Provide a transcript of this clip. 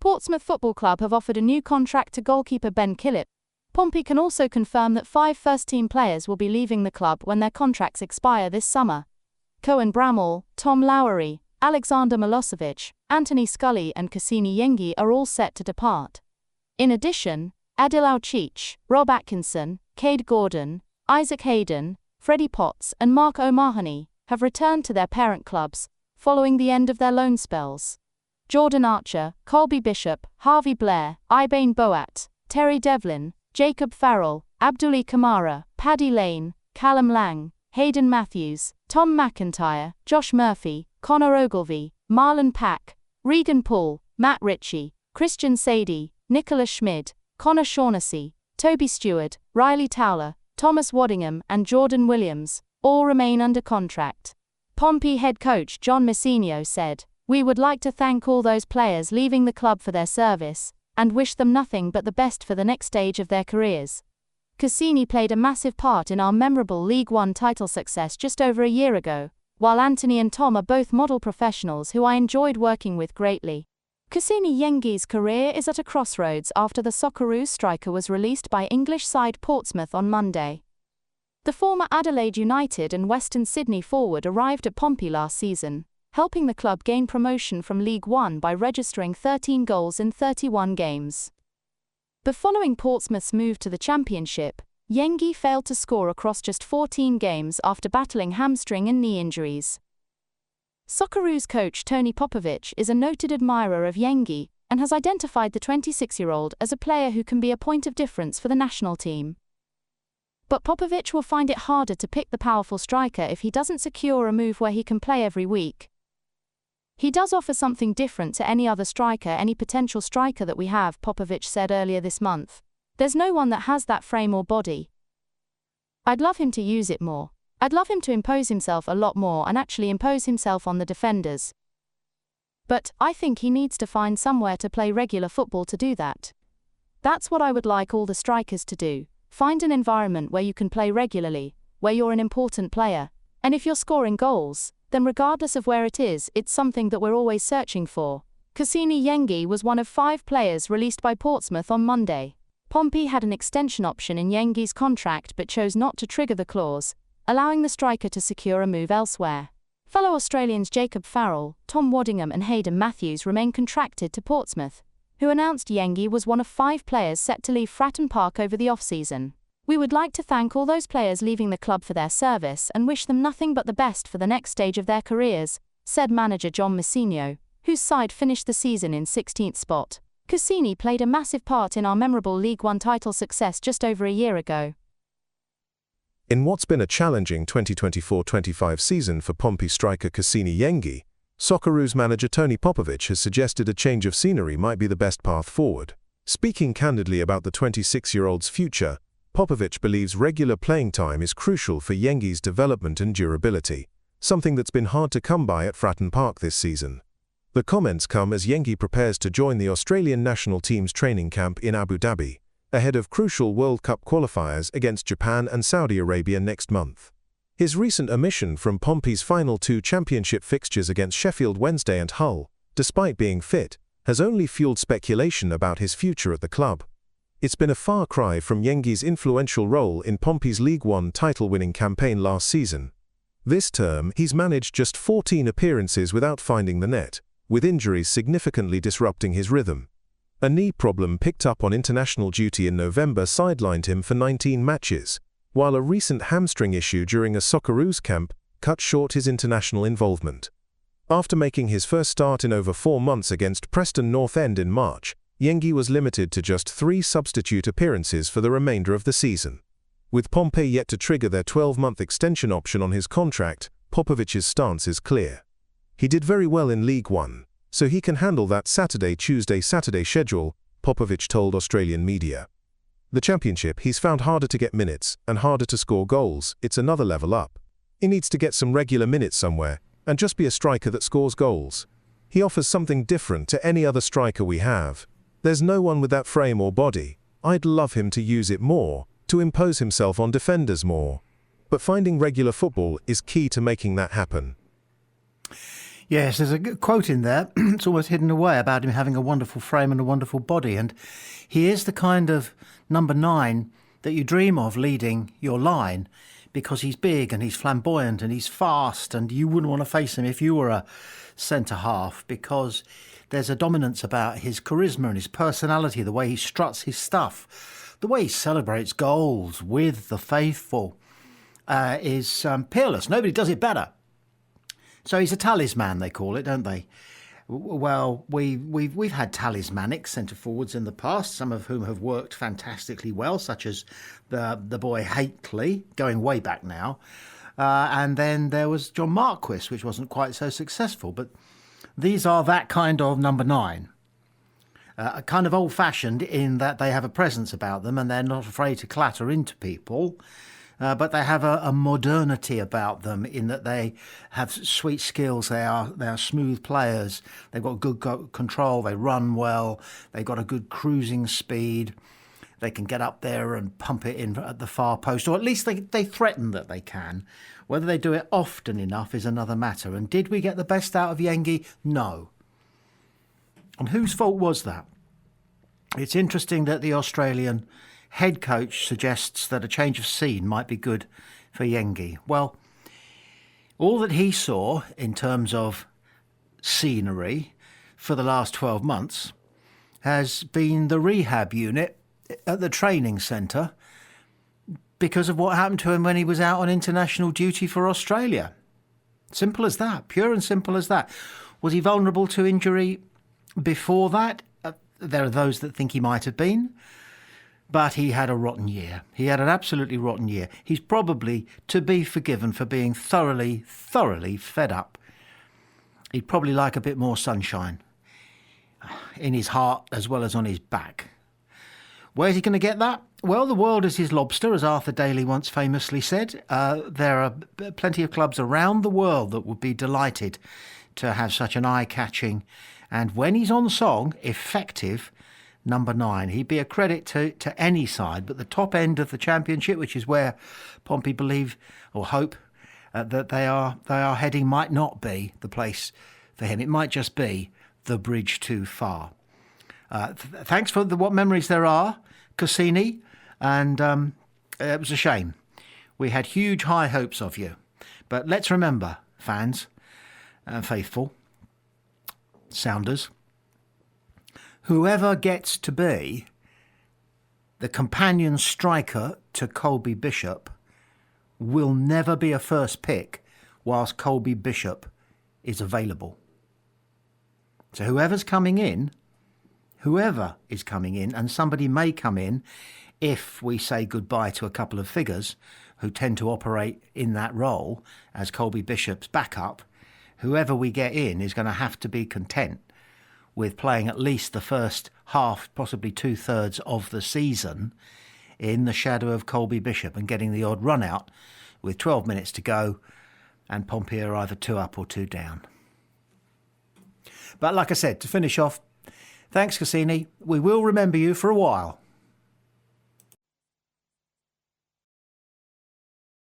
Portsmouth Football Club have offered a new contract to goalkeeper Ben Killip. Pompey can also confirm that 5 first-team players will be leaving the club when their contracts expire this summer. Cohen Bramall, Tom Lowery, Alexander Milosevic, Anthony Scully and Cassini Yengi are all set to depart. In addition, Adil Aucic, Rob Atkinson, Cade Gordon, Isaac Hayden, Freddie Potts and Mark O'Mahony have returned to their parent clubs, following the end of their loan spells. Jordan Archer, Colby Bishop, Harvey Blair, Ibane Boat, Terry Devlin, Jacob Farrell, Abdullah Kamara, Paddy Lane, Callum Lang, Hayden Matthews, Tom McIntyre, Josh Murphy, Connor Ogilvie, Marlon Pack, Regan Paul, Matt Ritchie, Christian Sadie, Nicholas Schmid, Connor Shaughnessy, Toby Stewart, Riley Towler, Thomas Waddingham and Jordan Williams all remain under contract. Pompey head coach John Messineo said, "We would like to thank all those players leaving the club for their service, and wish them nothing but the best for the next stage of their careers. Cassini played a massive part in our memorable League One title success just over a year ago, while Anthony and Tom are both model professionals who I enjoyed working with greatly." Cassini Yengi's career is at a crossroads after the SOCCEROOS striker was released by English side Portsmouth on Monday. The former Adelaide United and Western Sydney forward arrived at Pompey last season, helping the club gain promotion from League One by registering 13 goals in 31 games. But following Portsmouth's move to the Championship, Yengi failed to score across just 14 games after battling hamstring and knee injuries. SOCCEROOS coach Tony Popovich is a noted admirer of Yengi and has identified the 26-year-old as a player who can be a point of difference for the national team. But Popovich will find it harder to pick the powerful striker if he doesn't secure a move where he can play every week. "He does offer something different to any other striker, any potential striker that we have," Popovich said earlier this month. "There's no one that has that frame or body. I'd love him to use it more. I'd love him to impose himself a lot more and actually impose himself on the defenders. But I think he needs to find somewhere to play regular football to do that. That's what I would like all the strikers to do. Find an environment where you can play regularly, where you're an important player. And if you're scoring goals, then regardless of where it is, it's something that we're always searching for." Cassini Yengi was one of 5 players released by Portsmouth on Monday. Pompey had an extension option in Yengi's contract but chose not to trigger the clause, allowing the striker to secure a move elsewhere. Fellow Australians Jacob Farrell, Tom Waddingham and Hayden Matthews remain contracted to Portsmouth, who announced Yengi was one of 5 players set to leave Fratton Park over the off-season. "We would like to thank all those players leaving the club for their service and wish them nothing but the best for the next stage of their careers," said manager John Messineo, whose side finished the season in 16th spot. "Cassini played a massive part in our memorable League One title success just over a year ago." In what's been a challenging 2024-25 season for Pompey striker Cassini Yengi, SOCCEROOS manager Tony Popovich has suggested a change of scenery might be the best path forward. Speaking candidly about the 26-year-old's future, Popovich believes regular playing time is crucial for Yengi's development and durability, something that's been hard to come by at Fratton Park this season. The comments come as Yengi prepares to join the Australian national team's training camp in Abu Dhabi, ahead of crucial World Cup qualifiers against Japan and Saudi Arabia next month. His recent omission from Pompey's final 2 championship fixtures against Sheffield Wednesday and Hull, despite being fit, has only fueled speculation about his future at the club. It's been a far cry from Yengi's influential role in Pompey's League One title-winning campaign last season. This term, he's managed just 14 appearances without finding the net, with injuries significantly disrupting his rhythm. A knee problem picked up on international duty in November sidelined him for 19 matches, while a recent hamstring issue during a SOCCEROOS camp cut short his international involvement. After making his first start in over 4 months against Preston North End in March, Yengi was limited to just 3 substitute appearances for the remainder of the season. With Pompey yet to trigger their 12-month extension option on his contract, Popovich's stance is clear. He did very well in League One, so he can handle that Saturday schedule, Popovich told Australian media. The Championship, he's found harder to get minutes and harder to score goals. It's another level up. He needs to get some regular minutes somewhere and just be a striker that scores goals. He offers something different to any other striker we have. There's no one with that frame or body. I'd love him to use it more, to impose himself on defenders more. But finding regular football is key to making that happen. Yes, there's a good quote in there. It's almost hidden away about him having a wonderful frame and a wonderful body. And he is the kind of number 9 that you dream of leading your line, because he's big and he's flamboyant and he's fast, and you wouldn't want to face him if you were a centre half, because there's a dominance about his charisma and his personality, the way he struts his stuff, the way he celebrates goals with the faithful is peerless. Nobody does it better. So he's a talisman, they call it, don't they? Well, we've had talismanic centre forwards in the past, some of whom have worked fantastically well, such as the boy Hateley, going way back now. And then there was John Marquis, which wasn't quite so successful. But these are that kind of number 9. Kind of old-fashioned in that they have a presence about them and they're not afraid to clatter into people. But they have a modernity about them in that they have sweet skills. They are smooth players. They've got good control. They run well. They've got a good cruising speed. They can get up there and pump it in at the far post, or at least they threaten that they can. Whether they do it often enough is another matter. And did we get the best out of Yengi? No. And whose fault was that? It's interesting that the Australian head coach suggests that a change of scene might be good for Yengi. Well, all that he saw in terms of scenery for the last 12 months has been the rehab unit at the training centre because of what happened to him when he was out on international duty for Australia. Simple as that, pure and simple as that. Was he vulnerable to injury before that? There are those that think he might have been. But he had a rotten year. He had an absolutely rotten year. He's probably to be forgiven for being thoroughly, thoroughly fed up. He'd probably like a bit more sunshine in his heart as well as on his back. Where's he going to get that? Well, the world is his lobster, as Arthur Daly once famously said. There are plenty of clubs around the world that would be delighted to have such an eye-catching and, when he's on song, effective number 9. He'd be a credit to any side, but the top end of the championship, which is where Pompey believe or hope that they are heading, might not be the place for him. It might just be the bridge too far. Thanks for what memories there are, Cassini, and it was a shame. We had huge high hopes of you. But let's remember, fans and faithful, Sounders, whoever gets to be the companion striker to Colby Bishop will never be a first pick whilst Colby Bishop is available. So whoever is coming in, and somebody may come in if we say goodbye to a couple of figures who tend to operate in that role as Colby Bishop's backup, whoever we get in is going to have to be content with playing at least the first half, possibly 2/3 of the season in the shadow of Colby Bishop and getting the odd run out with 12 minutes to go and Pompey are either 2 up or 2 down. But like I said, to finish off, thanks Cassini. We will remember you for a while.